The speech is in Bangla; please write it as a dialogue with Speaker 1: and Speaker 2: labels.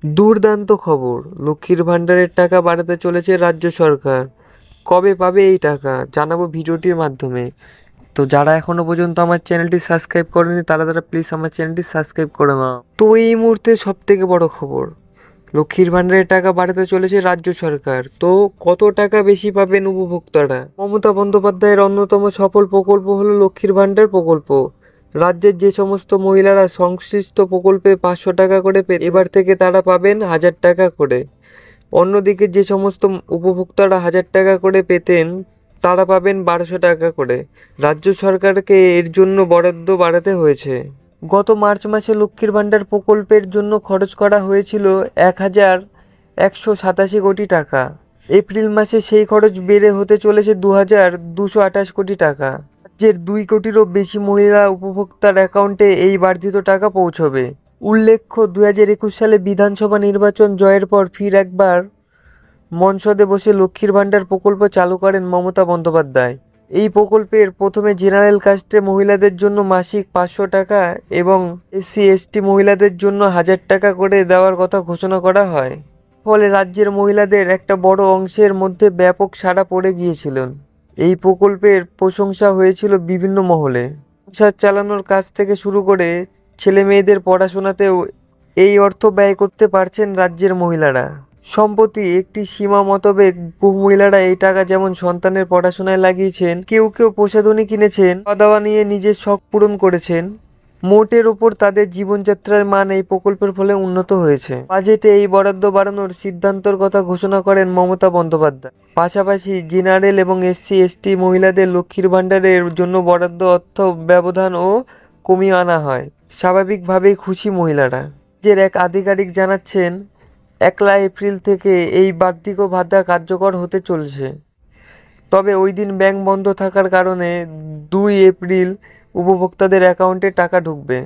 Speaker 1: দুর্দান্ত খবর! লক্ষ্মীর ভাণ্ডারের টাকা বাড়াতে চলেছে রাজ্য সরকার। কবে পাবে এই টাকা জানাবো ভিডিওটির মাধ্যমে। তো যারা এখনো পর্যন্ত আমার চ্যানেলটি সাবস্ক্রাইব করেনি তারা প্লিজ আমার চ্যানেলটি সাবস্ক্রাইব করে নাও। তো এই মুহূর্তে সব থেকে বড় খবর, লক্ষ্মীর ভাণ্ডারের টাকা বাড়াতে চলেছে রাজ্য সরকার। তো কত টাকা বেশি পাবেন উপভোক্তারা? মমতা বন্দ্যোপাধ্যায়ের অন্যতম সফল প্রকল্প হলো লক্ষ্মীর ভাণ্ডার প্রকল্প। রাজ্যের যে সমস্ত মহিলারা সংশ্লিষ্ট প্রকল্পে 500 টাকা করে এবার থেকে তারা পাবেন 1000 টাকা করে। অন্যদিকে যে সমস্ত উপভোক্তারা 1000 টাকা করে পেতেন তারা পাবেন 1200 টাকা করে। রাজ্য সরকারকে এর জন্য বরাদ্দ বাড়াতে হয়েছে। গত মার্চ মাসে লক্ষ্মীর ভাণ্ডার প্রকল্পের জন্য খরচ করা হয়েছিল 1187 কোটি টাকা। এপ্রিল মাসে সেই খরচ বেড়ে হতে চলেছে 2228 কোটি টাকা। রাজ্যের 2 কোটিরও বেশি মহিলা উপভোক্তার অ্যাকাউন্টে এই বর্ধিত টাকা পৌঁছবে। উল্লেখ্য, 2021 সালে বিধানসভা নির্বাচন জয়ের পর ফির একবার মঞ্চদে বসে লক্ষ্মীর ভাণ্ডার প্রকল্প চালু করেন মমতা বন্দ্যোপাধ্যায়। এই প্রকল্পের প্রথমে জেনারেল কাস্টে মহিলাদের জন্য মাসিক 500 টাকা এবং SC/ST মহিলাদের জন্য 1000 টাকা করে দেওয়ার কথা ঘোষণা করা হয়। ফলে রাজ্যের মহিলাদের একটা বড় অংশের মধ্যে ব্যাপক সাড়া পড়ে গিয়েছিল। এই প্রকল্পের প্রশংসা হয়েছিল বিভিন্ন মহলে। সংসার চালানোর কাজ থেকে শুরু করে ছেলে মেয়েদের পড়াশোনাতেও এই অর্থ ব্যয় করতে পারছেন রাজ্যের মহিলারা। সম্প্রতি একটি সীমা মোতাবেক বহু মহিলারা এই টাকা যেমন সন্তানের পড়াশোনায় লাগিয়েছেন, কেউ কেউ প্রসাধনী কিনেছেন, খাওয়া দাওয়া নিয়ে নিজের শখ পূরণ করেছেন। মোটের ওপর তাদের জীবনযাত্রার মান এই প্রকল্পের ফলে উন্নত হয়েছে। বাজেটে এই বরাদ্দ বাড়ানোর সিদ্ধান্তের কথা ঘোষণা করেন মমতা বন্দ্যোপাধ্যায়। পাশাপাশি জেনারেল এবং SC/ST মহিলাদের লক্ষ্মীর ভাণ্ডারের জন্য বরাদ্দ অর্থ ব্যবধানও কমিয়ে আনা হয়। স্বাভাবিকভাবেই খুশি মহিলারা। রাজ্যের এক আধিকারিক জানাচ্ছেন, 1 এপ্রিল থেকে এই বার্ষিক ভাতা কার্যকর হতে চলেছে। তবে ওই দিন ব্যাংক বন্ধ থাকার কারণে 2 এপ্রিল উপভোক্তাদের অ্যাকাউন্টে টাকা ঢুকবে।